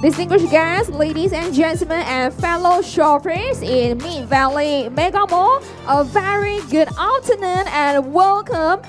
Distinguished guests, ladies and gentlemen, and fellow shoppers in Mid Valley Mega Mall, a very good afternoon and welcome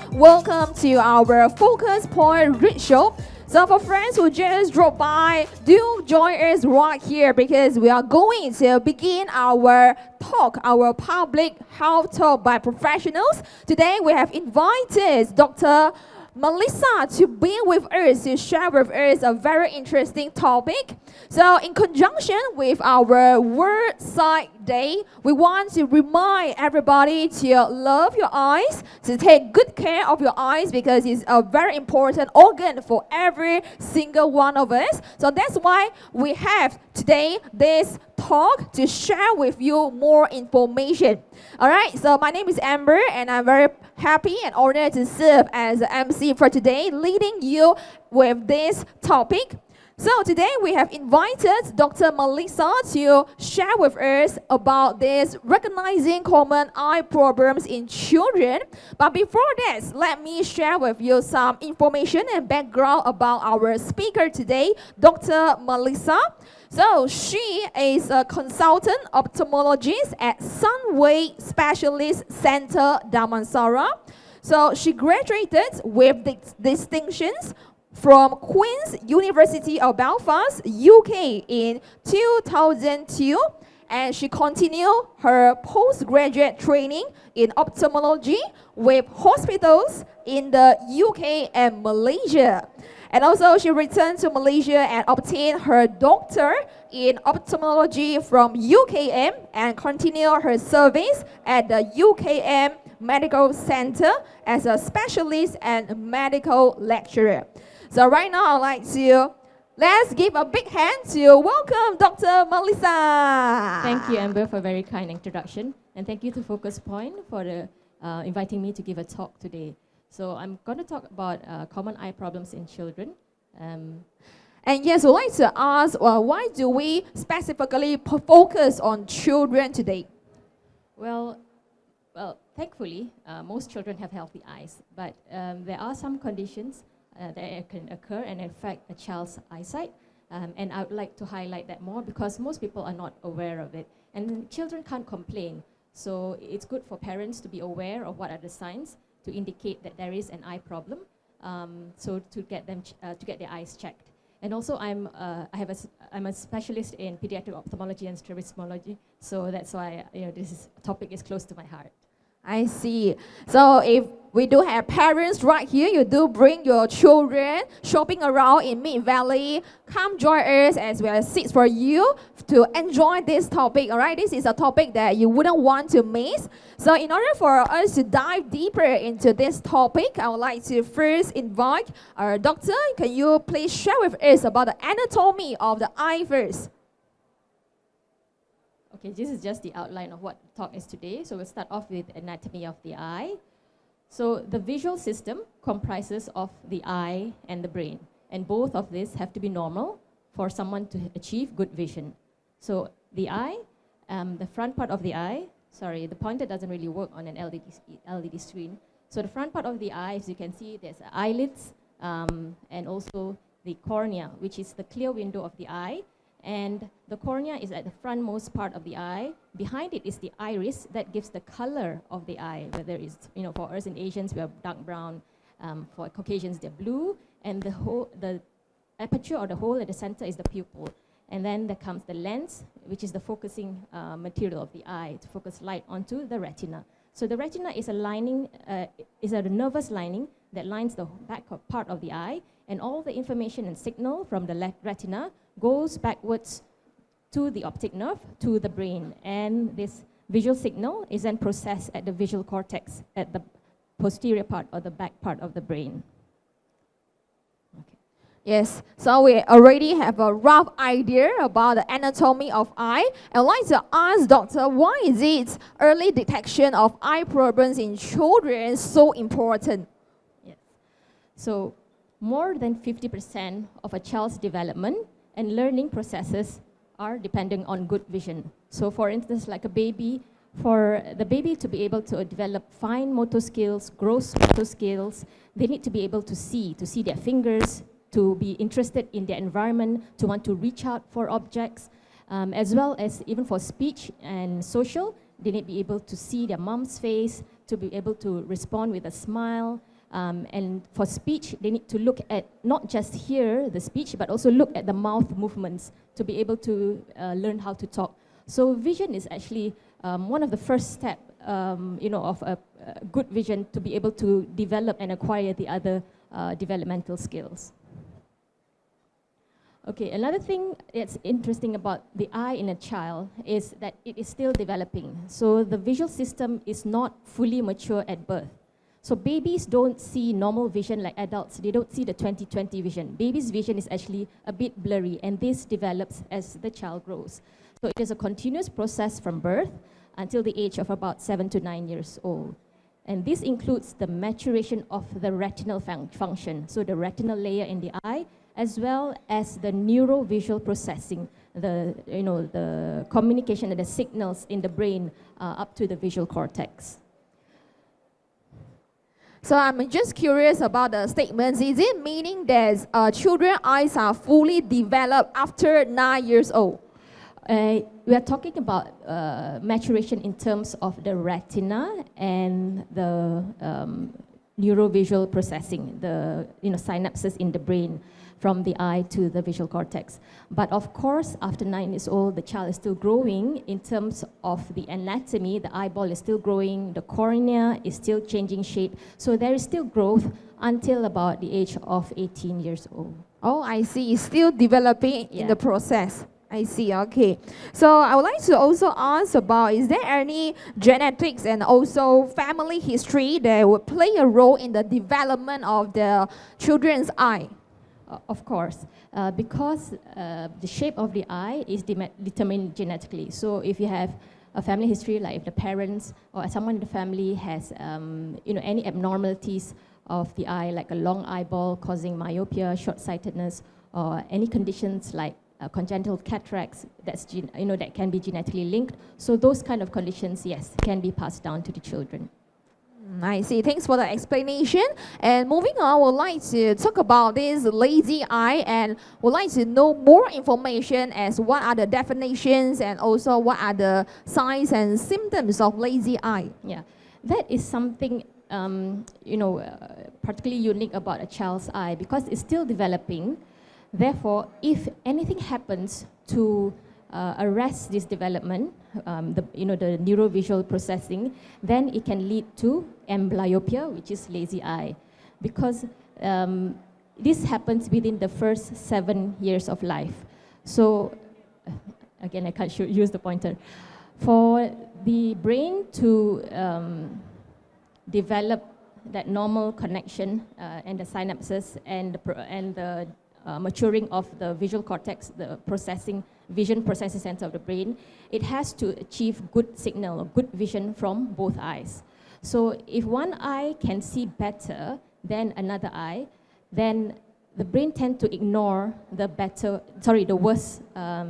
to our Focus Point Roadshow. So for friends who just dropped by, do join us right here because we are going to begin our talk, our public health talk by professionals. Today we have invited Dr. Malisa to be with us, to share with us a very interesting topic. So in conjunction with our World Sight Day, we want to remind everybody to love your eyes, to take good care of your eyes because it's a very important organ for every single one of us. So that's why we have today this talk to share with you more information. All right, so my name is Amber and I'm very happy and honored to serve as the MC for today, leading you with this topic. So today we have invited Dr. Malisa to share with us about this recognizing common eye problems in children. But before this, let me share with you some information and background about our speaker today, Dr. Malisa. So she is a consultant ophthalmologist at Sunway Specialist Centre Damansara. So she graduated with distinctions from Queen's University of Belfast, UK in 2002, and she continued her postgraduate training in ophthalmology with hospitals in the UK and Malaysia. And also she returned to Malaysia and obtained her doctorate in ophthalmology from UKM and continued her service at the UKM Medical Centre as a specialist and medical lecturer. So right now, I'd like to let's give a big hand to welcome Dr. Malisa. Thank you, Amber, for a very kind introduction. And thank you to Focus Point for inviting me to give a talk today. So I'm going to talk about common eye problems in children. And yes, I'd like to ask, why do we specifically focus on children today? Well, thankfully, most children have healthy eyes. But there are some conditions that can occur and affect a child's eyesight. And I would like to highlight that more because most people are not aware of it. And children can't complain. So it's good for parents to be aware of what are the signs to indicate that there is an eye problem, so to get them to get their eyes checked. And also I'm a specialist in pediatric ophthalmology and strabismology, so that's why this topic is close to my heart. I see. So if we do have parents right here, you do bring your children shopping around in Mid Valley. Come join us as we have seats for you to enjoy this topic. All right, this is a topic that you wouldn't want to miss. So in order for us to dive deeper into this topic, I would like to first invite our doctor. Can you please share with us about the anatomy of the eye first? Okay, this is just the outline of what the talk is today. So we'll start off with anatomy of the eye. So the visual system comprises of the eye and the brain. And both of these have to be normal for someone to achieve good vision. So the eye, the front part of the eye, sorry, the pointer doesn't really work on an LED screen. So the front part of the eye, as you can see, there's eyelids and also the cornea, which is the clear window of the eye. And the cornea is at the frontmost part of the eye. Behind it is the iris that gives the color of the eye, whether it's, for us in Asians, we have dark brown. For Caucasians, they're blue. And the aperture or the hole at the center is the pupil. And then there comes the lens, which is the focusing material of the eye to focus light onto the retina. So the retina is a lining, is a nervous lining that lines the back part of the eye. And all the information and signal from the retina goes backwards to the optic nerve, to the brain. And this visual signal is then processed at the visual cortex, at the posterior part or the back part of the brain. Okay. Yes, so we already have a rough idea about the anatomy of eye. I'd like to ask Doctor, why is it early detection of eye problems in children so important? Yes. So more than 50% of a child's development and learning processes are dependent on good vision. So for instance, like a baby, for the baby to be able to develop fine motor skills, gross motor skills, they need to be able to see their fingers, to be interested in their environment, to want to reach out for objects, as well as even for speech and social. They need to be able to see their mom's face, to be able to respond with a smile. And for speech, they need to look at not just hear the speech, but also look at the mouth movements to be able to learn how to talk. So vision is actually one of the first steps, of a good vision to be able to develop and acquire the other developmental skills. Okay, another thing that's interesting about the eye in a child is that it is still developing. So the visual system is not fully mature at birth. So babies don't see normal vision like adults. They don't see the 20/20 vision. Baby's vision is actually a bit blurry, and this develops as the child grows. So it is a continuous process from birth until the age of about 7 to 9 years old. And this includes the maturation of the retinal function, so the retinal layer in the eye, as well as the neurovisual processing, the communication and the signals in the brain up to the visual cortex. So I'm just curious about the statements. Is it meaning that children's eyes are fully developed after 9 years old? We are talking about maturation in terms of the retina and the neurovisual processing, the synapses in the brain from the eye to the visual cortex. But of course, after 9 years old, the child is still growing in terms of the anatomy. The eyeball is still growing, the cornea is still changing shape. So there is still growth until about the age of 18 years old. Oh, I see. It's still developing in the process. I see, okay. So I would like to also ask about, is there any genetics and also family history that would play a role in the development of the children's eye? Of course, because the shape of the eye is determined genetically. So if you have a family history, like if the parents or someone in the family has any abnormalities of the eye, like a long eyeball causing myopia, short-sightedness, or any conditions like congenital cataracts that can be genetically linked. So those kind of conditions, yes, can be passed down to the children. I see. Thanks for the explanation. And moving on, I would like to talk about this lazy eye and would like to know more information as what are the definitions and also what are the signs and symptoms of lazy eye. Yeah, that is something particularly unique about a child's eye because it's still developing. Therefore, if anything happens to arrest this development, the neurovisual processing, then it can lead to amblyopia, which is lazy eye, because this happens within the first 7 years of life. So, again, I can't use the pointer. For the brain to develop that normal connection and the synapses and the maturing of the visual cortex, the vision processing center of the brain, it has to achieve good signal or good vision from both eyes. So if one eye can see better than another eye, then the brain tends to ignore the worse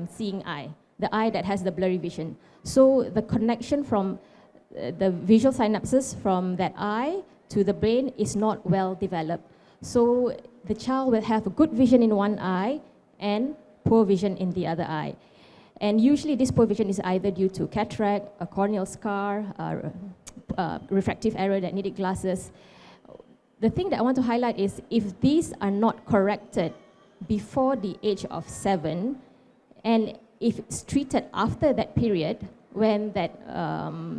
seeing eye, the eye that has the blurry vision. So the connection from the visual synapses from that eye to the brain is not well developed. So the child will have a good vision in one eye and poor vision in the other eye. And usually this poor vision is either due to cataract, a corneal scar, refractive error that needed glasses. The thing that I want to highlight is if these are not corrected before the age of 7, and if it's treated after that period, when that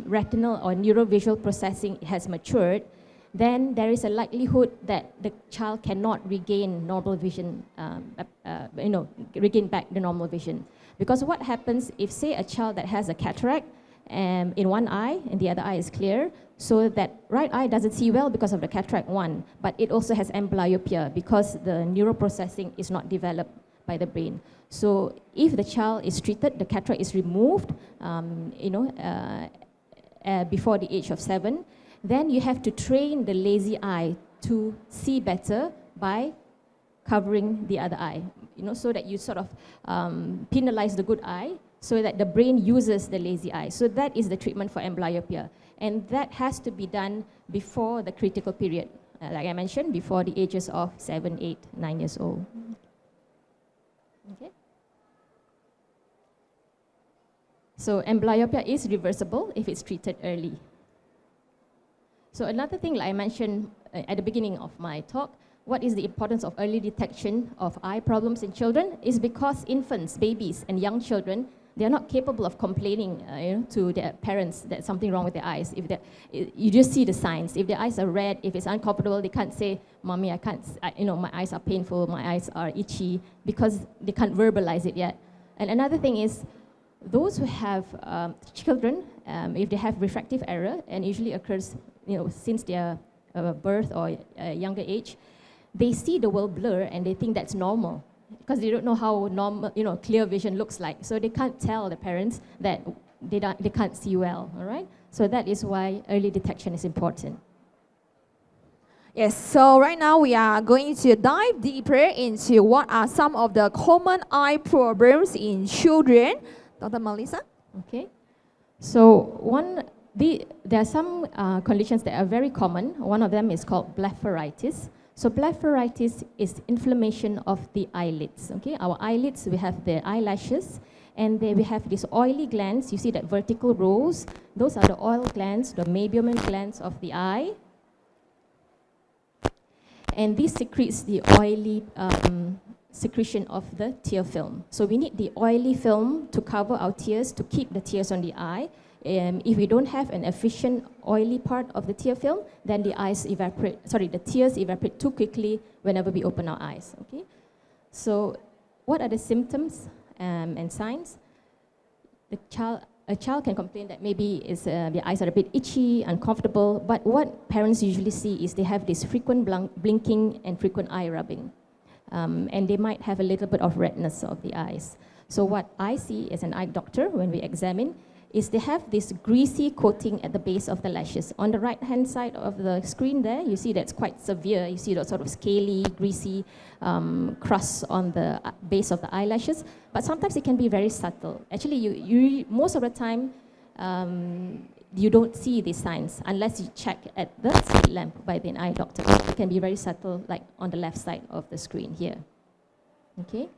retinal or neurovisual processing has matured, then there is a likelihood that the child cannot regain normal vision, regain back the normal vision. Because what happens if, say, a child that has a cataract in one eye and the other eye is clear, so that right eye doesn't see well because of the cataract one, but it also has amblyopia because the neuroprocessing is not developed by the brain. So if the child is treated, the cataract is removed, before the age of 7, then you have to train the lazy eye to see better by covering the other eye, so that you sort of penalize the good eye so that the brain uses the lazy eye. So that is the treatment for amblyopia. And that has to be done before the critical period, like I mentioned, before the ages of 7, 8, 9 years old. Okay. So amblyopia is reversible if it's treated early. So another thing, like I mentioned at the beginning of my talk, what is the importance of early detection of eye problems in children is because infants, babies, and young children, they are not capable of complaining to their parents that something wrong with their eyes. You just see the signs. If their eyes are red, if it's uncomfortable, they can't say, "Mommy, I can't. My eyes are painful. My eyes are itchy," because they can't verbalize it yet. And another thing is, those who have children, if they have refractive error, and usually occurs, since their birth or younger age, they see the world blur and they think that's normal, because they don't know how normal, clear vision looks like. So they can't tell the parents that they can't see well, all right? So that is why early detection is important. Yes, so right now we are going to dive deeper into what are some of the common eye problems in children. Dr. Malisa? Okay. So there are some conditions that are very common. One of them is called blepharitis. So blepharitis is inflammation of the eyelids. Okay, our eyelids, we have the eyelashes, and we have these oily glands. You see that vertical rows. Those are the oil glands, the meibomian glands of the eye. And this secretes the oily secretion of the tear film. So we need the oily film to cover our tears, to keep the tears on the eye. If we don't have an efficient oily part of the tear film, then the tears evaporate too quickly whenever we open our eyes. Okay. So what are the symptoms and signs? A child can complain that maybe their eyes are a bit itchy, uncomfortable, but what parents usually see is they have this frequent blinking and frequent eye rubbing. And they might have a little bit of redness of the eyes. So what I see as an eye doctor when we examine is they have this greasy coating at the base of the lashes. On the right-hand side of the screen there, you see that's quite severe. You see that sort of scaly, greasy crust on the base of the eyelashes. But sometimes it can be very subtle. Actually, you most of the time, you don't see these signs unless you check at the slit lamp by the eye doctor. It can be very subtle, like on the left side of the screen here. Okay.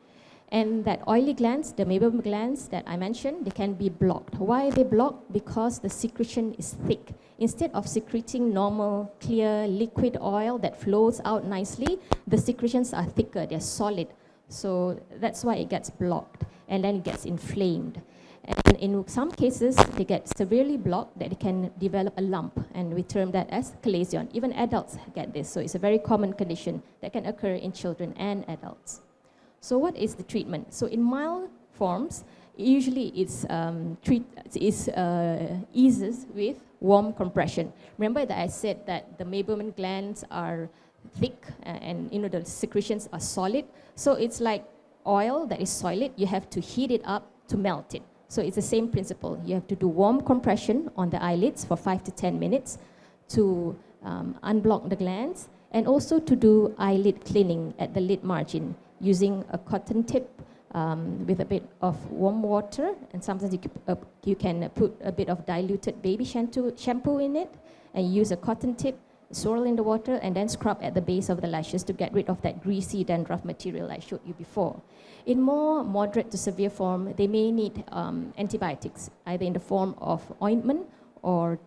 And that oily glands, the meibomian glands that I mentioned, they can be blocked. Why are they blocked? Because the secretion is thick. Instead of secreting normal, clear, liquid oil that flows out nicely, the secretions are thicker, they're solid. So that's why it gets blocked, and then it gets inflamed. And in some cases, they get severely blocked that they can develop a lump, and we term that as chalazion. Even adults get this, so it's a very common condition that can occur in children and adults. So what is the treatment? So in mild forms, usually it's eases with warm compression. Remember that I said that the meibomian glands are thick and the secretions are solid. So it's like oil that is solid. You have to heat it up to melt it. So it's the same principle. You have to do warm compression on the eyelids for 5 to 10 minutes to unblock the glands, and also to do eyelid cleaning at the lid margin, using a cotton tip with a bit of warm water, and sometimes you can put a bit of diluted baby shampoo in it, and use a cotton tip, swirl in the water, and then scrub at the base of the lashes to get rid of that greasy dandruff material I showed you before. In more moderate to severe form, they may need antibiotics, either in the form of ointment or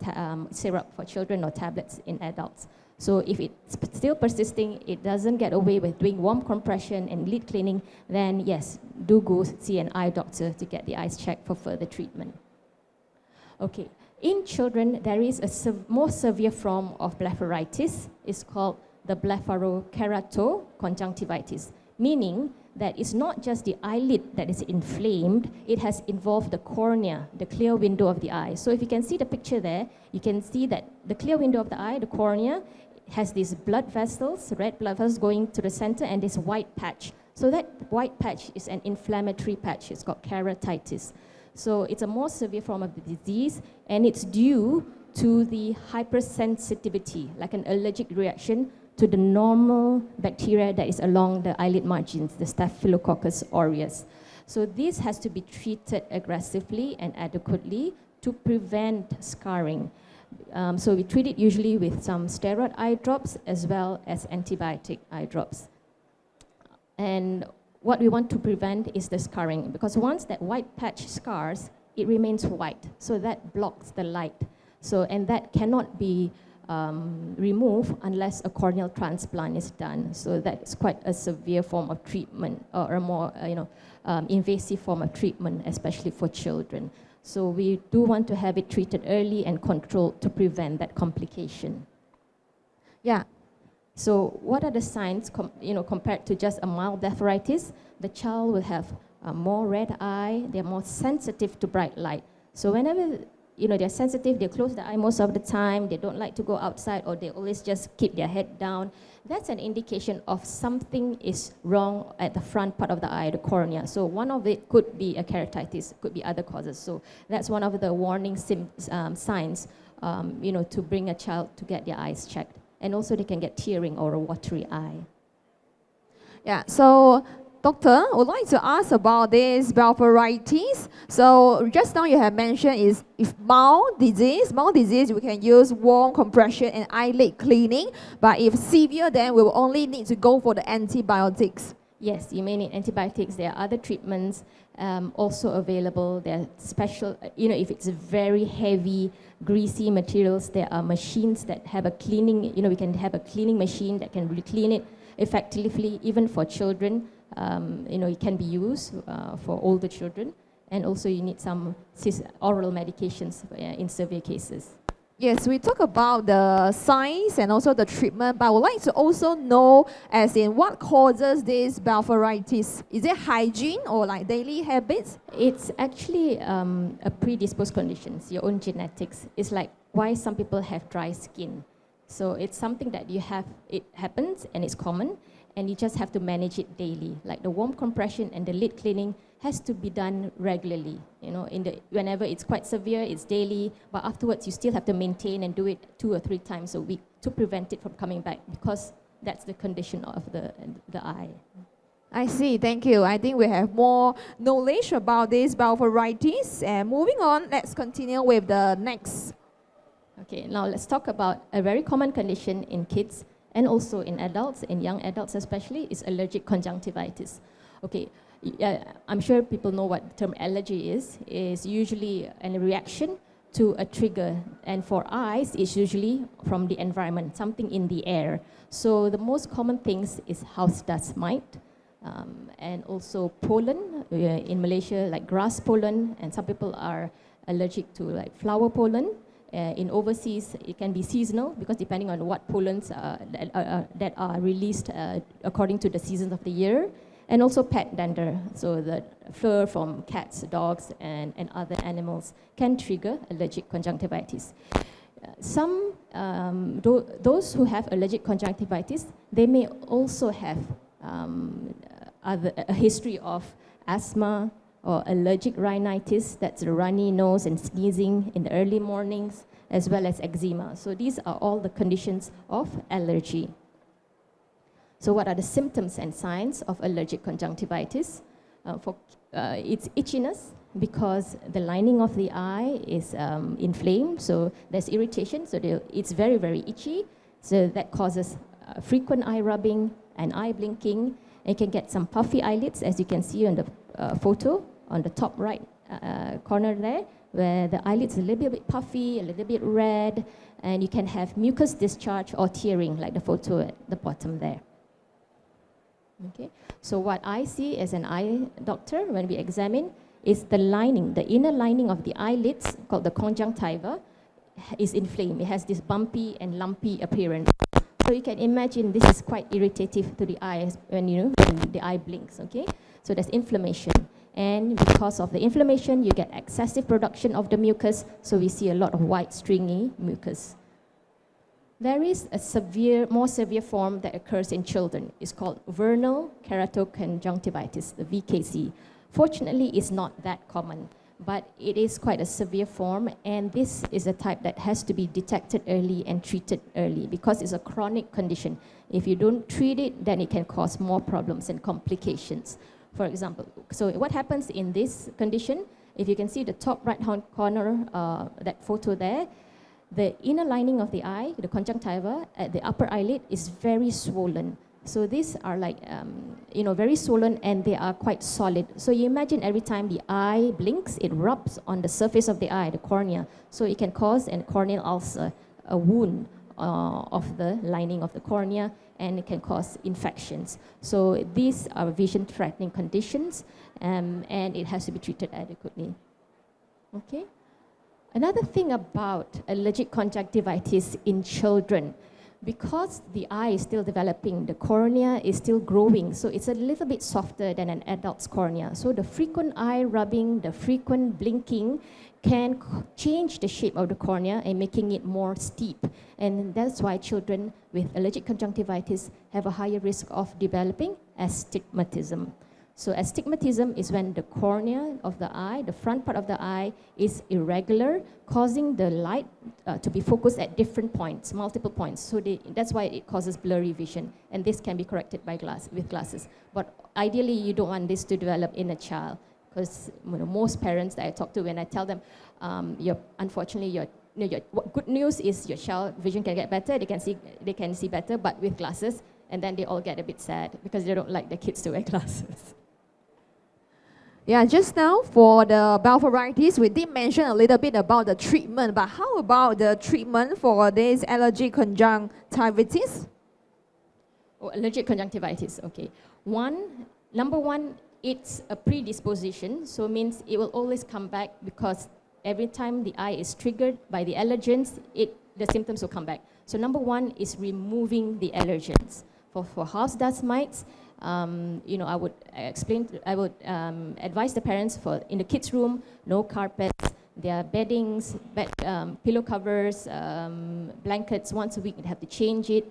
syrup for children or tablets in adults. So if it's still persisting, it doesn't get away with doing warm compression and lid cleaning, then yes, do go see an eye doctor to get the eyes checked for further treatment. Okay, in children, there is a more severe form of blepharitis. It's called the blepharokeratoconjunctivitis, meaning that it's not just the eyelid that is inflamed, it has involved the cornea, the clear window of the eye. So if you can see the picture there, you can see that the clear window of the eye, the cornea, has these blood vessels, red blood vessels going to the center, and this white patch. So that white patch is an inflammatory patch. It's called keratitis. So it's a more severe form of the disease, and it's due to the hypersensitivity, like an allergic reaction to the normal bacteria that is along the eyelid margins, the Staphylococcus aureus. So this has to be treated aggressively and adequately to prevent scarring. So we treat it usually with some steroid eye drops as well as antibiotic eye drops. And what we want to prevent is the scarring, because once that white patch scars, it remains white, so that blocks the light. So, and that cannot be removed unless a corneal transplant is done. So that's quite a severe form of treatment, or a more invasive form of treatment, especially for children. So we do want to have it treated early and controlled to prevent that complication. Yeah. So what are the signs, compared to just a mild blepharitis? The child will have more red eye, they're more sensitive to bright light. So whenever they're sensitive, they close the eye most of the time, they don't like to go outside, or they always just keep their head down. That's an indication of something is wrong at the front part of the eye, the cornea. So one of it could be a keratitis, could be other causes. So that's one of the warning signs, to bring a child to get their eyes checked. And also they can get tearing or a watery eye. Yeah, so Doctor, I would like to ask about this blepharitis. So just now you have mentioned is if mild disease, we can use warm compression and eyelid cleaning. But if severe, then we will only need to go for the antibiotics. Yes, you may need antibiotics. There are other treatments also available. There are special, if it's very heavy, greasy materials, there are machines that have a cleaning, we can have a cleaning machine that can really clean it effectively, even for children. It can be used for older children. And also you need some oral medications in severe cases. Yes, we talk about the signs and also the treatment, but I would like to also know as in what causes this blepharitis. Is it hygiene or like daily habits? It's actually a predisposed condition, your own genetics. It's like why some people have dry skin. So it's something that it happens and it's common, and you just have to manage it daily. Like the warm compression and the lid cleaning has to be done regularly. Whenever it's quite severe, it's daily, but afterwards you still have to maintain and do it 2 or 3 times a week to prevent it from coming back, because that's the condition of the eye. I see, thank you. I think we have more knowledge about this blepharitis. And moving on, let's continue with the next. Okay, now let's talk about a very common condition in kids and also in adults, in young adults especially, is allergic conjunctivitis. Okay, I'm sure people know what the term allergy is. It's usually a reaction to a trigger, and for eyes, it's usually from the environment, something in the air. So the most common things is house dust mite, and also pollen, in Malaysia, like grass pollen, and some people are allergic to like flower pollen. In overseas, it can be seasonal, because depending on what pollens that are released according to the seasons of the year. And also pet dander, so the fur from cats, dogs, and other animals can trigger allergic conjunctivitis. Those who have allergic conjunctivitis, they may also have a history of asthma or allergic rhinitis, that's a runny nose and sneezing in the early mornings, as well as eczema. So these are all the conditions of allergy. So what are the symptoms and signs of allergic conjunctivitis? It's itchiness, because the lining of the eye is inflamed, so there's irritation, so it's very, very itchy. So that causes frequent eye rubbing and eye blinking. And you can get some puffy eyelids, as you can see on the photo on the top right corner there, where the eyelids are a little bit puffy, a little bit red, and you can have mucus discharge or tearing, like the photo at the bottom there. Okay, so what I see as an eye doctor when we examine is the lining, the inner lining of the eyelids, called the conjunctiva, is inflamed. It has this bumpy and lumpy appearance. So you can imagine this is quite irritative to the eyes when the eye blinks, okay? So there's inflammation. And because of the inflammation, you get excessive production of the mucus, so we see a lot of white stringy mucus. There is a more severe form that occurs in children. It's called vernal keratoconjunctivitis, the VKC. Fortunately, it's not that common, but it is quite a severe form, and this is a type that has to be detected early and treated early, because it's a chronic condition. If you don't treat it, then it can cause more problems and complications. For example, so what happens in this condition, if you can see the top right-hand corner, that photo there, The inner lining of the eye, the conjunctiva at the upper eyelid, is very swollen. So these are like, very swollen, and they are quite solid. So you imagine every time the eye blinks, it rubs on the surface of the eye, the cornea. So it can cause a corneal ulcer, a wound of the lining of the cornea, and it can cause infections. So these are vision-threatening conditions, and it has to be treated adequately. Okay. Another thing about allergic conjunctivitis in children, because the eye is still developing, the cornea is still growing, so it's a little bit softer than an adult's cornea. So the frequent eye rubbing, the frequent blinking can change the shape of the cornea and making it more steep. And that's why children with allergic conjunctivitis have a higher risk of developing astigmatism. So astigmatism is when the cornea of the eye, the front part of the eye, is irregular, causing the light to be focused at different points, multiple points. So that's why it causes blurry vision. And this can be corrected with glasses. But ideally, you don't want this to develop in a child, because most parents that I talk to, when I tell them, unfortunately, good news is your child vision can get better, they can see better, but with glasses, and then they all get a bit sad because they don't like their kids to wear glasses. Yeah, just now for the blepharitis, we did mention a little bit about the treatment, but how about the treatment for this allergic conjunctivitis? Oh, allergic conjunctivitis, okay. Number one, it's a predisposition, so means it will always come back because every time the eye is triggered by the allergens, the symptoms will come back. So number one is removing the allergens. For house dust mites, I would advise the parents in the kids' room, no carpets, their beddings, pillow covers, blankets, once a week they have to change it,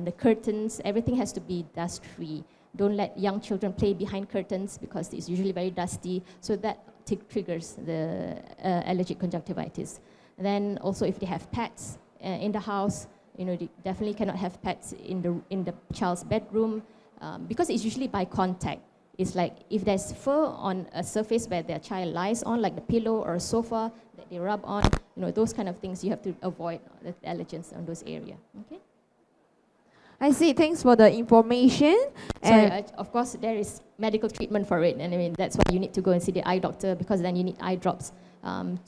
the curtains, everything has to be dust-free. Don't let young children play behind curtains because it's usually very dusty, so that triggers the allergic conjunctivitis. And then also if they have pets in the house, they definitely cannot have pets in the child's bedroom, because it's usually by contact. It's like if there's fur on a surface where their child lies on, like the pillow or a sofa that they rub on, those kind of things you have to avoid the allergens on those areas. Okay. I see. Thanks for the information. So of course there is medical treatment for it, and I mean that's why you need to go and see the eye doctor, because then you need eye drops like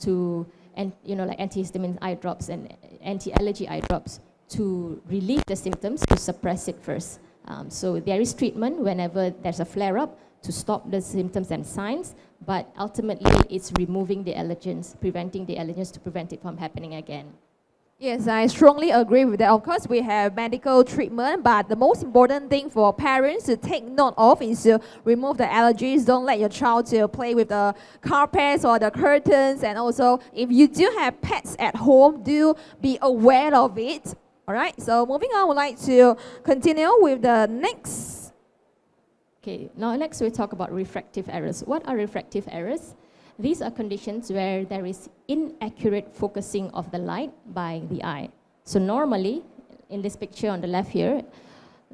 antihistamine eye drops and anti-allergy eye drops to relieve the symptoms, to suppress it first. So there is treatment whenever there's a flare-up to stop the symptoms and signs, but ultimately it's removing the allergens, preventing the allergens to prevent it from happening again. Yes, I strongly agree with that. Of course, we have medical treatment, but the most important thing for parents to take note of is to remove the allergies. Don't let your child to play with the carpets or the curtains. And also, if you do have pets at home, do be aware of it. All right, so moving on, I would like to continue with the next. Okay, now next we talk about refractive errors. What are refractive errors? These are conditions where there is inaccurate focusing of the light by the eye. So normally, in this picture on the left here,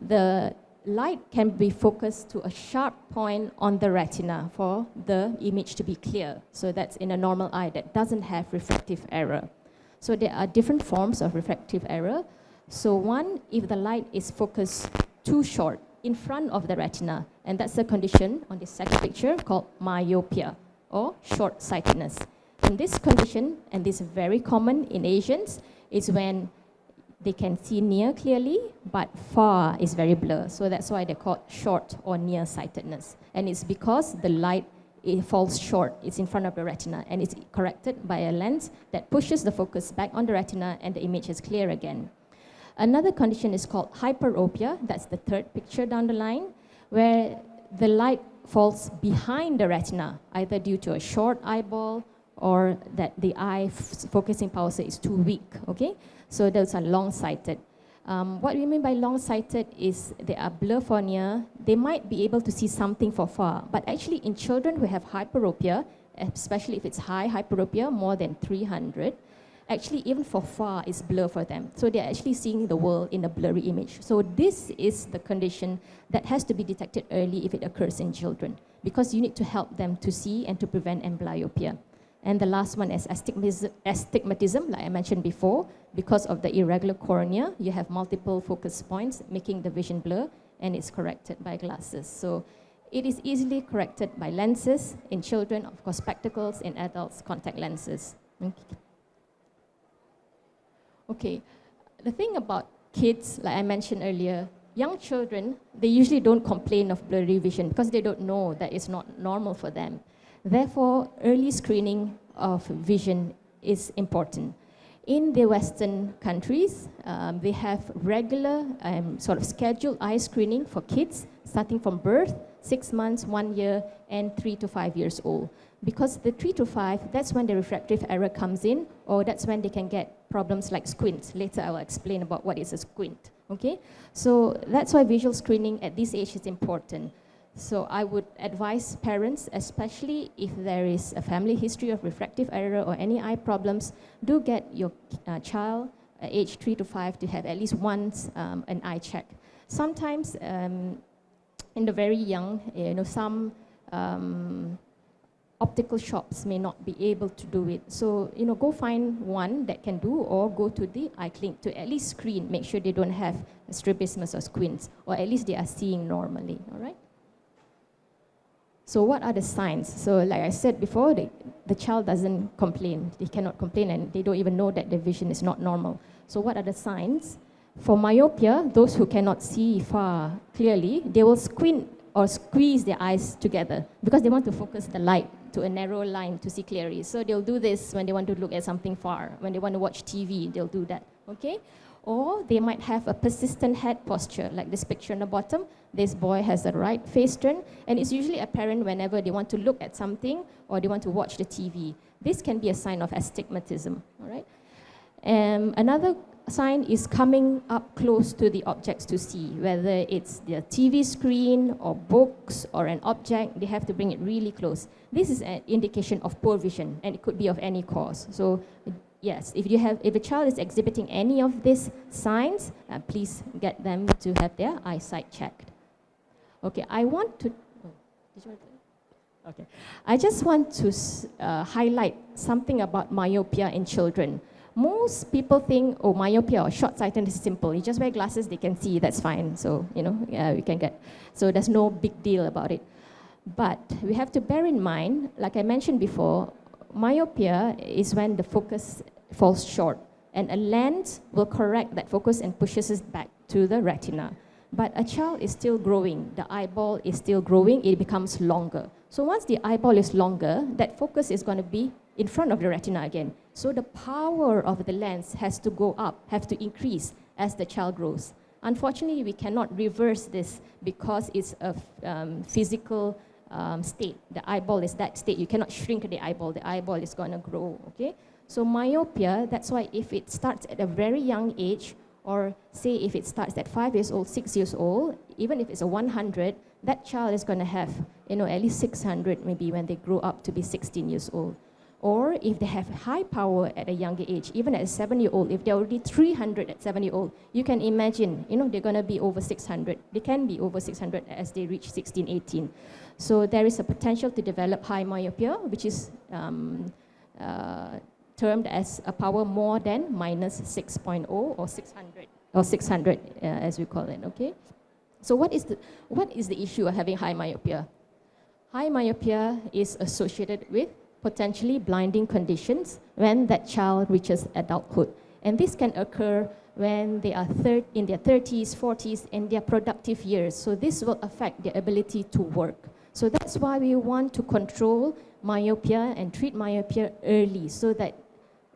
the light can be focused to a sharp point on the retina for the image to be clear. So that's in a normal eye that doesn't have refractive error. So there are different forms of refractive error. So one, if the light is focused too short in front of the retina, and that's a condition on the second picture called myopia, or short-sightedness. In this condition, and this is very common in Asians, is when they can see near clearly, but far is very blurred. So that's why they're called short or near-sightedness. And it's because the light, it falls short, it's in front of the retina, and it's corrected by a lens that pushes the focus back on the retina, and the image is clear again. Another condition is called hyperopia, that's the third picture down the line, where the light falls behind the retina, either due to a short eyeball or that the eye focusing power is too weak, okay? So those are long-sighted. What we mean by long-sighted is they are blur for near, they might be able to see something for far, but actually in children who have hyperopia, especially if it's high hyperopia, more than 300, actually even for far is blur for them. So they're actually seeing the world in a blurry image. So this is the condition that has to be detected early if it occurs in children, because you need to help them to see and to prevent amblyopia. And the last one is astigmatism, like I mentioned before. Because of the irregular cornea, you have multiple focus points, making the vision blur, and it's corrected by glasses. So it is easily corrected by lenses in children, of course, spectacles, in adults, contact lenses. Okay, the thing about kids, like I mentioned earlier, young children, they usually don't complain of blurry vision because they don't know that it's not normal for them. Therefore, early screening of vision is important. In the Western countries, they have regular sort of scheduled eye screening for kids starting from birth, 6 months, 1 year, and 3 to 5 years old. Because the 3 to 5, that's when the refractive error comes in, or that's when they can get problems like squint. Later I will explain about what is a squint, okay? So that's why visual screening at this age is important. So I would advise parents, especially if there is a family history of refractive error or any eye problems, do get your child age 3 to 5 to have at least once an eye check. Sometimes in the very young, some optical shops may not be able to do it. So, go find one that can do, or go to the eye clinic to at least screen, make sure they don't have strabismus or squints, or at least they are seeing normally, all right? So what are the signs? So like I said before, the child doesn't complain. They cannot complain, and they don't even know that their vision is not normal. So what are the signs? For myopia, those who cannot see far clearly, they will squint or squeeze their eyes together because they want to focus the light to a narrow line to see clearly. So they'll do this when they want to look at something far. When they want to watch TV, they'll do that, okay? Or they might have a persistent head posture, like this picture on the bottom. This boy has the right face turn, and it's usually apparent whenever they want to look at something or they want to watch the TV. This can be a sign of astigmatism, all right? Another sign is coming up close to the objects to see, whether it's the TV screen or books or an object, they have to bring it really close. This is an indication of poor vision, and it could be of any cause. So yes, if a child is exhibiting any of these signs, please get them to have their eyesight checked. Okay, I just want to highlight something about myopia in children. Most people think, oh, myopia or short-sightedness is simple. You just wear glasses, they can see, that's fine. So, we can get, so there's no big deal about it. But we have to bear in mind, like I mentioned before, myopia is when the focus falls short, and a lens will correct that focus and pushes it back to the retina. But a child is still growing. The eyeball is still growing. It becomes longer. So once the eyeball is longer, that focus is going to be in front of the retina again. So the power of the lens has to go up, have to increase as the child grows. Unfortunately, we cannot reverse this because it's a physical state. The eyeball is that state. You cannot shrink the eyeball. The eyeball is going to grow, okay? So myopia, that's why if it starts at a very young age, or say if it starts at 5 years old, 6 years old, even if it's a 100, that child is going to have, at least 600 maybe when they grow up to be 16 years old. Or if they have high power at a younger age, even at a 7-year-old, if they're already 300 at 7-year-old, you can imagine, they're going to be over 600. They can be over 600 as they reach 16, 18. So there is a potential to develop high myopia, which is termed as a power more than minus 6.0 or 600, as we call it, okay? So what is the issue of having high myopia? High myopia is associated with potentially blinding conditions when that child reaches adulthood. And this can occur when they are in their 30s, 40s, in their productive years. So this will affect their ability to work. So that's why we want to control myopia and treat myopia early so that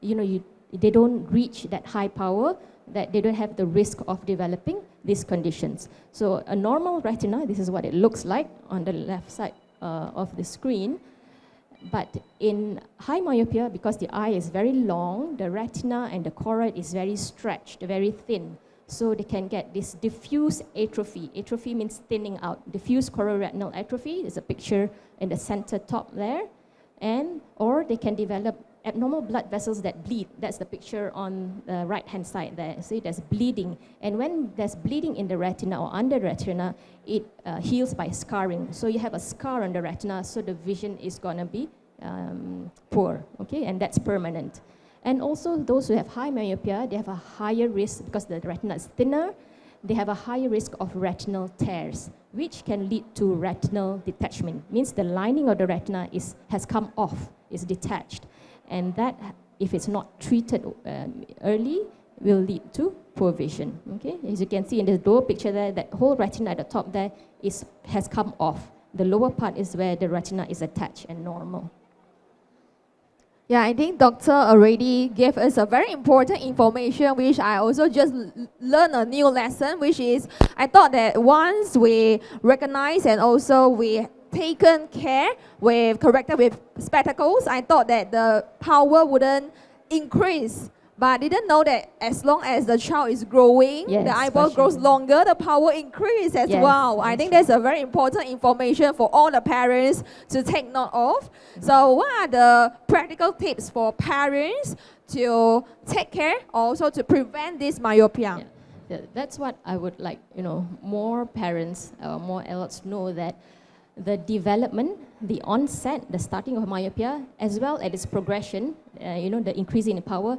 they don't reach that high power, that they don't have the risk of developing these conditions. So a normal retina, this is what it looks like on the left side of the screen. But in high myopia, because the eye is very long, the retina and the choroid is very stretched, very thin. So they can get this diffuse atrophy. Atrophy means thinning out. Diffuse chororetinal atrophy is a picture in the center top there. Or they can develop abnormal blood vessels that bleed. That's the picture on the right-hand side there. See, there's bleeding. And when there's bleeding in the retina or under the retina, it heals by scarring. So you have a scar on the retina, so the vision is going to be poor, okay, and that's permanent. And also those who have high myopia, they have a higher risk, because the retina is thinner, they have a higher risk of retinal tears, which can lead to retinal detachment. Means the lining of the retina has come off, is detached. And that, if it's not treated early, will lead to poor vision. Okay, as you can see in the lower picture there, that whole retina at the top there has come off. The lower part is where the retina is attached and normal. Yeah, I think doctor already gave us a very important information, which I also just learned a new lesson, which is I thought that once we recognize and also we taken care with corrected with spectacles, I thought that the power wouldn't increase. But I didn't know that as long as the child is growing, yes, the eyeball grows longer, the power increases as well. I think that's a very important information for all the parents to take note of. So what are the practical tips for parents to take care, also to prevent this myopia? Yeah. That's what I would like, more parents, more adults know, that the development, the onset, the starting of myopia, as well as its progression, the increase in power,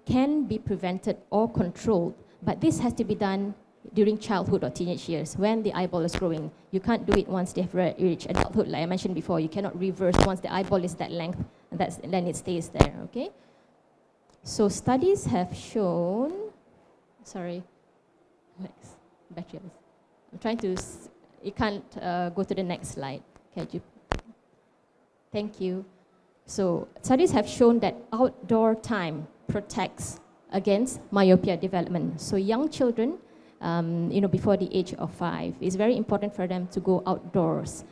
can be prevented or controlled, but this has to be done during childhood or teenage years when the eyeball is growing. You can't do it once they've reached adulthood, like I mentioned before. You cannot reverse once the eyeball is that length, and then it stays there, okay? So studies have shown, battery. I'm trying to, you can't go to the next slide. Can you? Thank you. So studies have shown that outdoor time protects against myopia development. So young children, before the age of 5, it's very important for them to go outdoors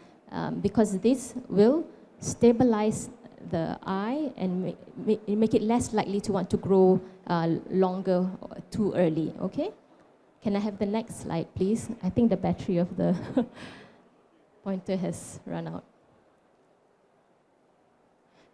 because this will stabilize the eye and make it less likely to want to grow longer too early, okay? Can I have the next slide, please? I think the battery of the pointer has run out.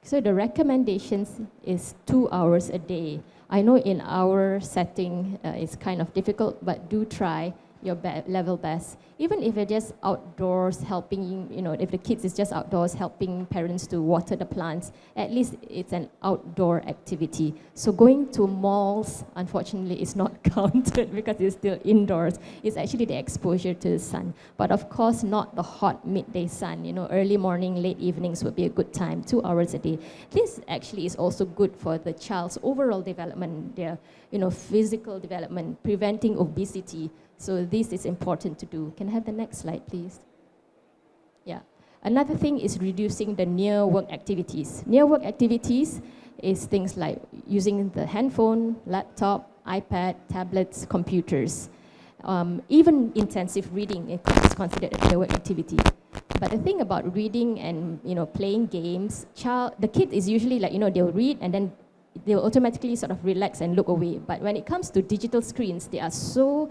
So the recommendations is 2 hours a day. I know in our setting it's kind of difficult, but do try your level best. Even if you're just outdoors helping, if the kids is just outdoors helping parents to water the plants, at least it's an outdoor activity. So going to malls, unfortunately, is not counted because it's still indoors. It's actually the exposure to the sun. But of course, not the hot midday sun. Early morning, late evenings would be a good time, 2 hours a day. This actually is also good for the child's overall development, their physical development, preventing obesity. So this is important to do. Can I have the next slide, please? Yeah. Another thing is reducing the near work activities. Near work activities is things like using the handphone, laptop, iPad, tablets, computers. Even intensive reading is considered a near work activity. But the thing about reading and playing games, the kid is usually like they'll read and then they'll automatically sort of relax and look away. But when it comes to digital screens, they are so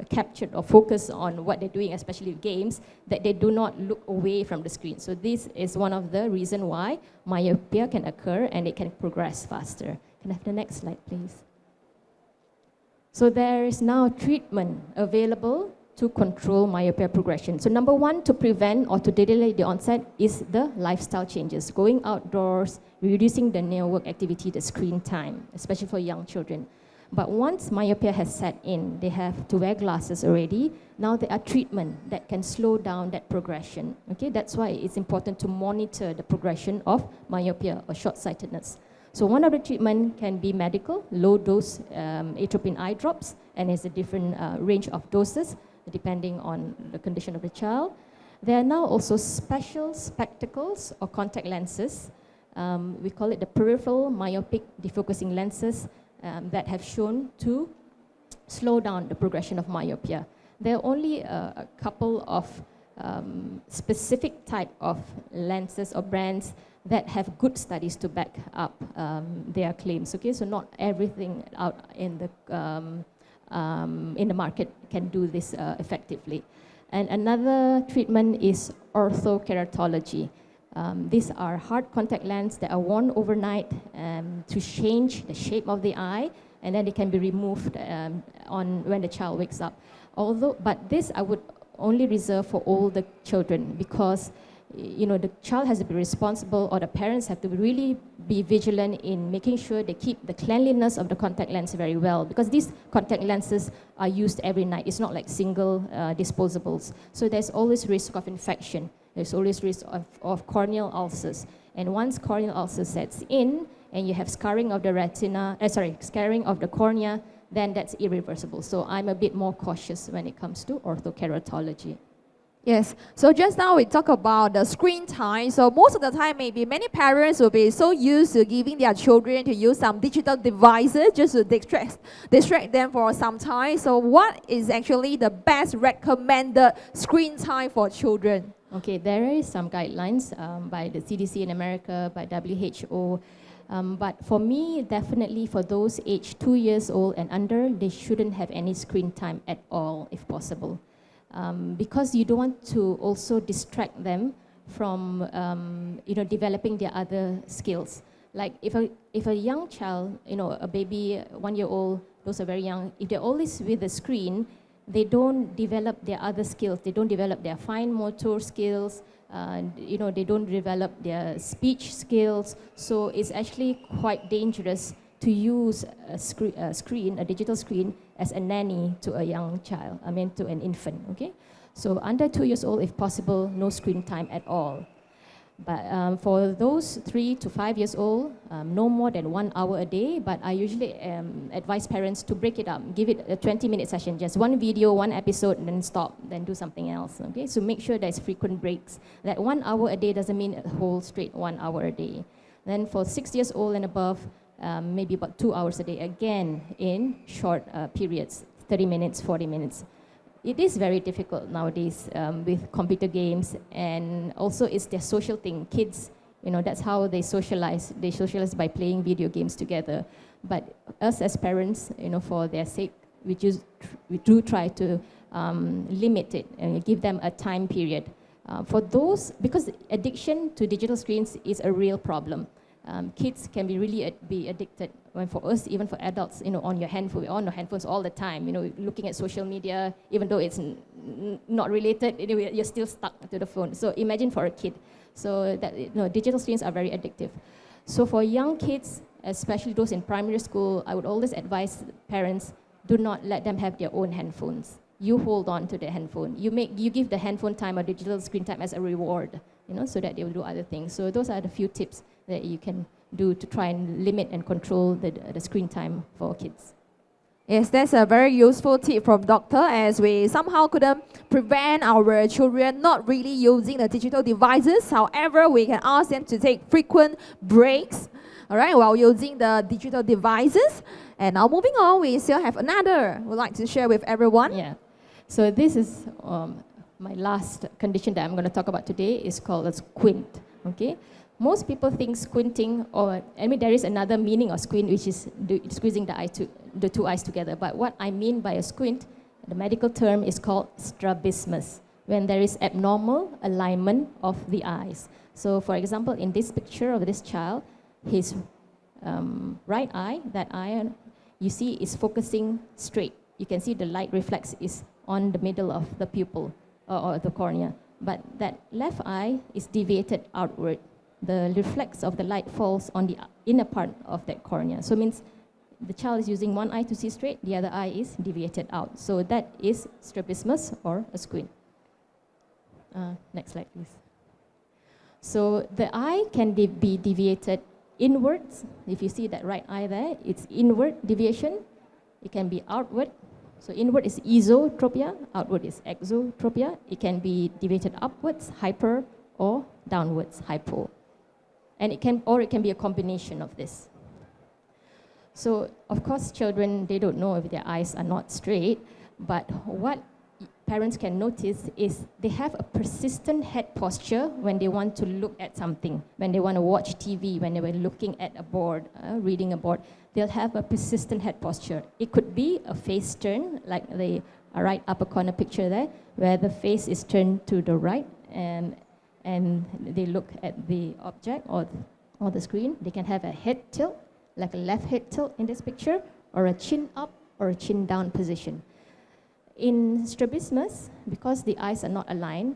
captured or focused on what they're doing, especially games, that they do not look away from the screen. So this is one of the reasons why myopia can occur and it can progress faster. Can I have the next slide, please? So there is now treatment available to control myopia progression. So number one, to prevent or to delay the onset is the lifestyle changes. Going outdoors, reducing the near work activity, the screen time, especially for young children. But once myopia has set in, they have to wear glasses already. Now there are treatment that can slow down that progression. Okay, that's why it's important to monitor the progression of myopia or short-sightedness. So one of the treatment can be medical, low-dose atropine eye drops, and it's a different range of doses depending on the condition of the child. There are now also special spectacles or contact lenses. We call it the peripheral myopic defocusing lenses that have shown to slow down the progression of myopia. There are only a couple of specific type of lenses or brands that have good studies to back up their claims. Okay, so not everything out in the market can do this effectively. And another treatment is orthokeratology. These are hard contact lenses that are worn overnight to change the shape of the eye, and then they can be removed when the child wakes up. But this I would only reserve for older children because the child has to be responsible, or the parents have to really be vigilant in making sure they keep the cleanliness of the contact lens very well, because these contact lenses are used every night. It's not like single disposables. So there's always risk of infection. There's always risk of corneal ulcers. And once corneal ulcer sets in, and you have scarring of the retina, scarring of the cornea, then that's irreversible. So I'm a bit more cautious when it comes to orthokeratology. Yes, so just now we talk about the screen time. So most of the time, maybe many parents will be so used to giving their children to use some digital devices just to distract them for some time. So what is actually the best recommended screen time for children? Okay, there is some guidelines by the CDC in America, by WHO. But for me, definitely for those aged 2 years old and under, they shouldn't have any screen time at all, if possible. Because you don't want to also distract them from developing their other skills. Like if a young child, a baby, 1 year old, those are very young, if they're always with the screen, they don't develop their other skills. They don't develop their fine motor skills. They don't develop their speech skills. So it's actually quite dangerous to use a digital screen as a nanny to a young child, to an infant, okay? So under 2 years old, if possible, no screen time at all. But for those 3 to 5 years old, no more than 1 hour a day, but I usually advise parents to break it up, give it a 20-minute session, just one video, one episode, and then stop, then do something else, okay? So make sure there's frequent breaks. That 1 hour a day doesn't mean a whole straight 1 hour a day. Then for 6 years old and above, maybe about 2 hours a day, again, in short periods, 30 minutes, 40 minutes. It is very difficult nowadays with computer games, and also it's their social thing. Kids, that's how they socialize. They socialize by playing video games together. But us as parents, for their sake, we do try to limit it and give them a time period. For those, because addiction to digital screens is a real problem. Kids can be really be addicted. When for us, even for adults, on your handphone, we're on our handphones all the time. Looking at social media, even though it's not related, you're still stuck to the phone. So imagine for a kid. So that digital screens are very addictive. So for young kids, especially those in primary school, I would always advise parents, do not let them have their own handphones. You hold on to the handphone. You give the handphone time or digital screen time as a reward, so that they will do other things. So those are the few tips that you can do to try and limit and control the screen time for kids. Yes, that's a very useful tip from doctor, as we somehow couldn't prevent our children not really using the digital devices. However, we can ask them to take frequent breaks, all right, while using the digital devices. And now moving on, we still have another we'd like to share with everyone. Yeah. So this is my last condition that I'm going to talk about today is called a squint, okay? Most people think squinting, there is another meaning of squint, which is squeezing the two eyes together. But what I mean by a squint, the medical term is called strabismus, when there is abnormal alignment of the eyes. So for example, in this picture of this child, his right eye, that eye, you see is focusing straight. You can see the light reflex is on the middle of the pupil or the cornea. But that left eye is deviated outward. The reflex of the light falls on the inner part of that cornea. So it means the child is using one eye to see straight, the other eye is deviated out. So that is strabismus or a squint. Next slide, please. So the eye can be deviated inwards. If you see that right eye there, it's inward deviation. It can be outward. So inward is esotropia, outward is exotropia. It can be deviated upwards, hyper, or downwards, hypo. And it can be a combination of this. So, of course, children, they don't know if their eyes are not straight, but what parents can notice is they have a persistent head posture when they want to look at something, when they want to watch TV, when they were looking at a board, reading a board, they'll have a persistent head posture. It could be a face turn, like the right upper corner picture there, where the face is turned to the right, and they look at the object or the screen. They can have a head tilt, like a left head tilt in this picture, or a chin up or a chin down position. In strabismus, because the eyes are not aligned,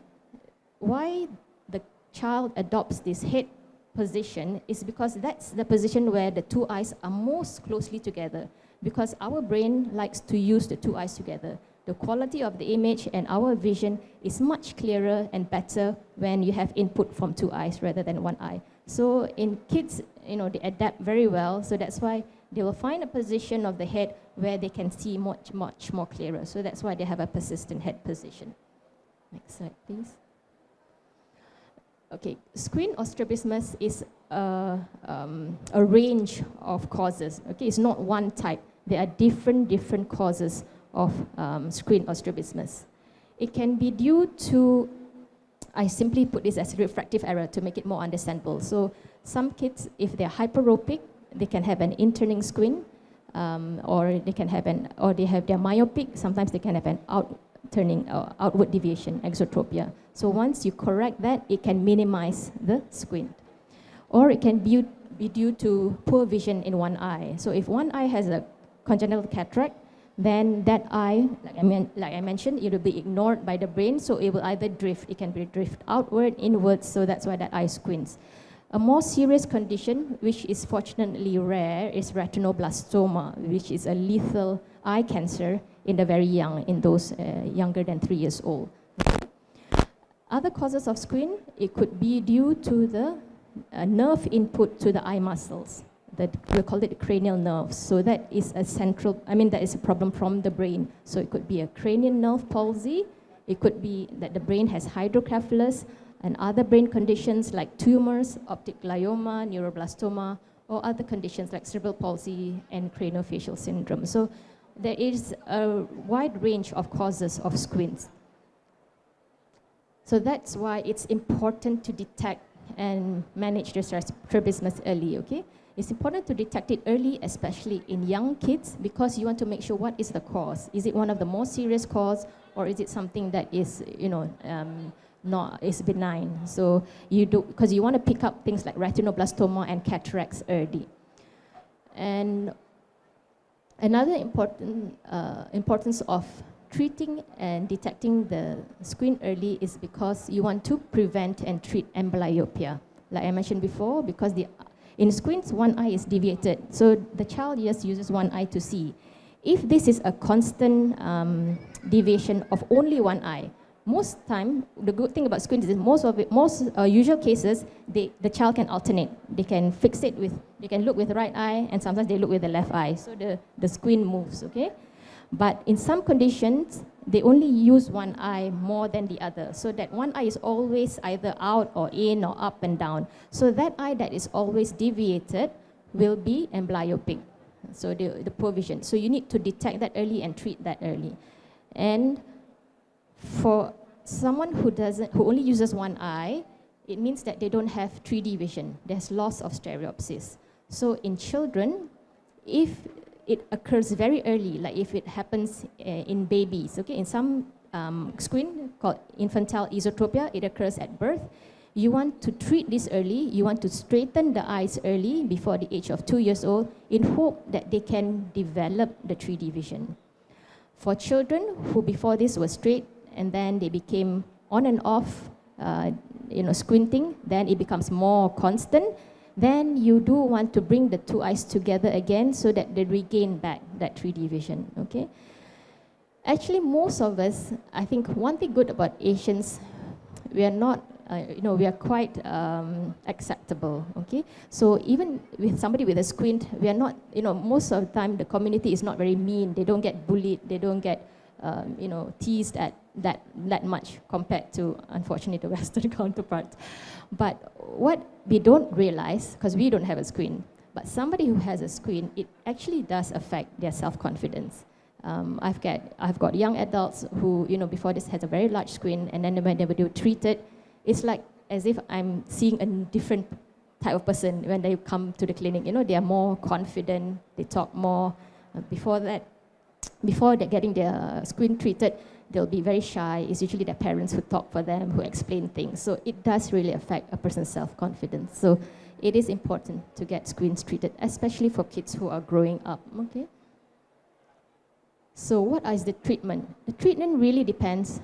why the child adopts this head position is because that's the position where the two eyes are most closely together, because our brain likes to use the two eyes together. The quality of the image and our vision is much clearer and better when you have input from two eyes rather than one eye. So in kids, they adapt very well, so that's why they will find a position of the head where they can see much, much more clearer. So that's why they have a persistent head position. Next slide, please. Okay, screen or strabismus is a range of causes. Okay, it's not one type. There are different causes of screen or strabismus. It can be due to, I simply put this as refractive error to make it more understandable. So some kids, if they're hyperopic, they can have an in-turning screen, or they can have they're myopic. Sometimes they can have an outward deviation, exotropia. So once you correct that, it can minimize the squint. Or it can be due to poor vision in one eye. So if one eye has a congenital cataract, then that eye, like I mentioned, it will be ignored by the brain, so it will either drift. It can be drift outward, inwards, so that's why that eye squints. A more serious condition, which is fortunately rare, is retinoblastoma, which is a lethal eye cancer in the very young, in those younger than 3 years old. Other causes of squint, it could be due to the nerve input to the eye muscles. We call it cranial nerves. So that is that is a problem from the brain. So it could be a cranial nerve palsy. It could be that the brain has hydrocephalus and other brain conditions like tumors, optic glioma, neuroblastoma, or other conditions like cerebral palsy and craniofacial syndrome. So there is a wide range of causes of squints. So that's why it's important to detect and manage the strabismus early, okay? It's important to detect it early, especially in young kids, because you want to make sure what is the cause. Is it one of the more serious cause, or is it something that is, is benign? So because you want to pick up things like retinoblastoma and cataracts early. And another importance of treating and detecting the squint early is because you want to prevent and treat amblyopia. Like I mentioned before, because in squints, one eye is deviated, so the child just uses one eye to see. If this is a constant deviation of only one eye, most time, the good thing about squints is most usual cases, the child can alternate. They can they can look with the right eye, and sometimes they look with the left eye, so the squint moves, okay? But in some conditions, they only use one eye more than the other, so that one eye is always either out or in or up and down. So that eye that is always deviated will be amblyopic, so the poor vision. So you need to detect that early and treat that early. And for someone who only uses one eye, it means that they don't have 3D vision. There's loss of stereopsis. So in children, if it occurs very early, like if it happens in babies, okay? In some squint called infantile esotropia, it occurs at birth. You want to treat this early. You want to straighten the eyes early before the age of 2 years old in hope that they can develop the 3D vision. For children who before this were straight and then they became on and off, squinting, then it becomes more constant. Then you do want to bring the two eyes together again so that they regain back that 3D vision, okay? Actually, most of us, I think one thing good about Asians, we are not, we are quite acceptable, okay? So even with somebody with a squint, we are not, most of the time the community is not very mean. They don't get bullied. They don't get, teased at that much compared to, unfortunately, the Western counterparts. But what we don't realize, because we don't have a squint, but somebody who has a squint, it actually does affect their self-confidence. I've got young adults who, before this has a very large squint, and then when they were treated, it's like as if I'm seeing a different type of person when they come to the clinic. They are more confident, they talk more. Before they're getting their squint treated, they'll be very shy. It's usually their parents who talk for them, who explain things. So it does really affect a person's self-confidence. So it is important to get squints treated, especially for kids who are growing up, okay? So what is the treatment? The treatment really depends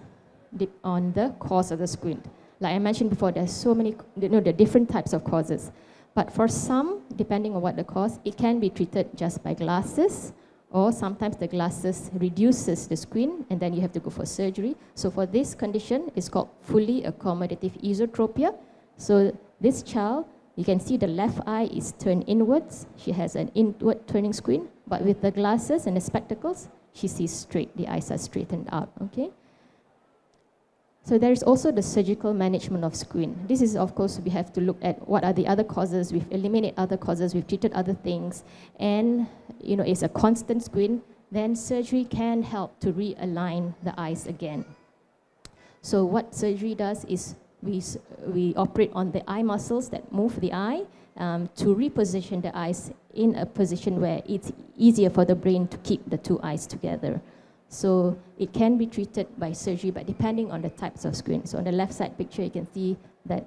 on the cause of the squint. Like I mentioned before, there's so many, the different types of causes. But for some, depending on what the cause, it can be treated just by glasses, or sometimes the glasses reduces the screen, and then you have to go for surgery. So for this condition, it's called fully accommodative esotropia. So this child, you can see the left eye is turned inwards. She has an inward turning screen, but with the glasses and the spectacles, she sees straight. The eyes are straightened out, okay? So there is also the surgical management of screen. This is, of course, we have to look at what are the other causes. We've eliminated other causes. We've treated other things. And, it's a constant screen. Then surgery can help to realign the eyes again. So what surgery does is we operate on the eye muscles that move the eye to reposition the eyes in a position where it's easier for the brain to keep the two eyes together. So it can be treated by surgery, but depending on the types of screen. So on the left side picture, you can see that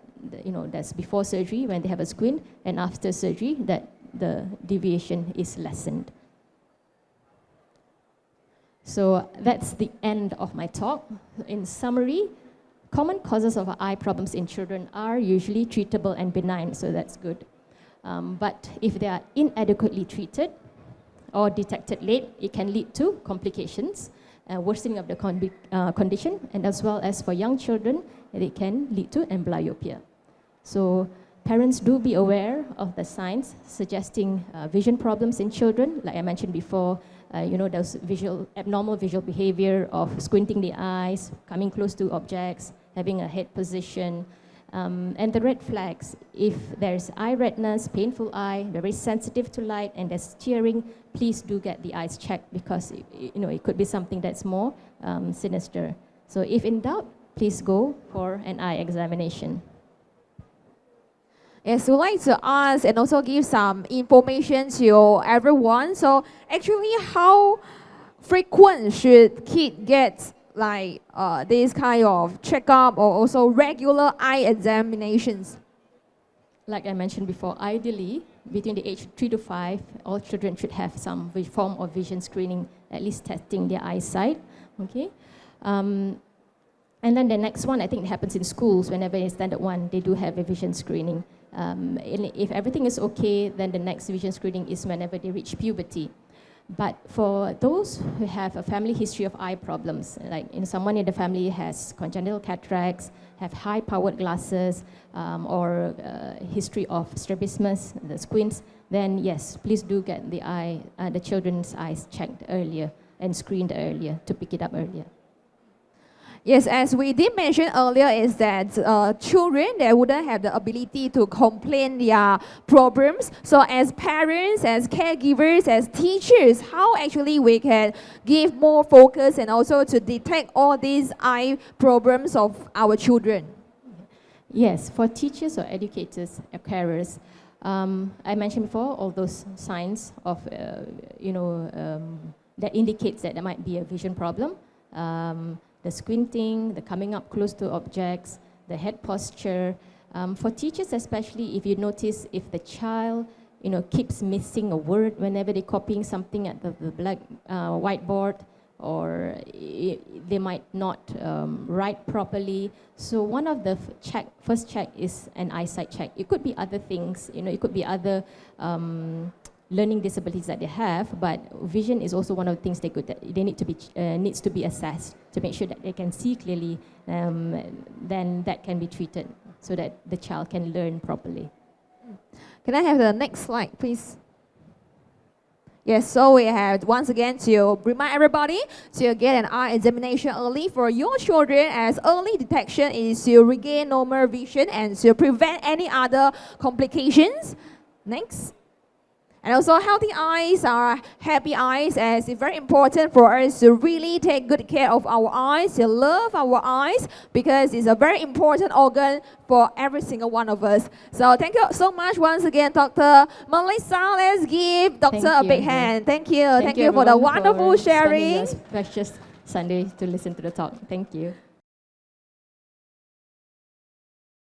that's before surgery when they have a squint, and after surgery that the deviation is lessened. So that's the end of my talk. In summary, common causes of eye problems in children are usually treatable and benign, so that's good. But if they are inadequately treated or detected late, it can lead to complications, worsening of the condition, and as well as for young children, it can lead to amblyopia. So parents do be aware of the signs suggesting vision problems in children. Like I mentioned before, those abnormal visual behavior of squinting the eyes, coming close to objects, having a head position, and the red flags. If there's eye redness, painful eye, very sensitive to light, and there's tearing, please do get the eyes checked, because it could be something that's more sinister. So if in doubt, please go for an eye examination. Yes, we'd like to ask and also give some information to everyone. So actually, how frequent should kids get this kind of checkup or also regular eye examinations? Like I mentioned before, ideally, between the age 3 to 5, all children should have some form of vision screening, at least testing their eyesight, okay? And then the next one, I think it happens in schools. Whenever it's standard 1, they do have a vision screening. And if everything is okay, then the next vision screening is whenever they reach puberty. But for those who have a family history of eye problems, like someone in the family has congenital cataracts, have high-powered glasses, or history of strabismus, the squints, then yes, please do get the children's eyes checked earlier and screened earlier to pick it up earlier. Yes, as we did mention earlier, is that children, they wouldn't have the ability to complain their problems. So as parents, as caregivers, as teachers, how actually we can give more focus and also to detect all these eye problems of our children? Yes, for teachers or educators or carers, I mentioned before all those signs of, that indicates that there might be a vision problem. The squinting, the coming up close to objects, the head posture. For teachers especially, if you notice if the child keeps missing a word whenever they're copying something at the black whiteboard, or they might not write properly. So one of the first check is an eyesight check. It could be other things, it could be other learning disabilities that they have, but vision is also one of the things they needs to be assessed to make sure that they can see clearly. Then that can be treated so that the child can learn properly. Can I have the next slide, please? Yes, so we have once again to remind everybody to get an eye examination early for your children, as early detection is to regain normal vision and to prevent any other complications. Next. And also healthy eyes are happy eyes, as it's very important for us to really take good care of our eyes, to love our eyes, because it's a very important organ for every single one of us. So thank you so much once again, Dr. Malisa. Let's give Doctor a big hand. Thank you. Thank you for the wonderful sharing. Precious Sunday to listen to the talk. Thank you.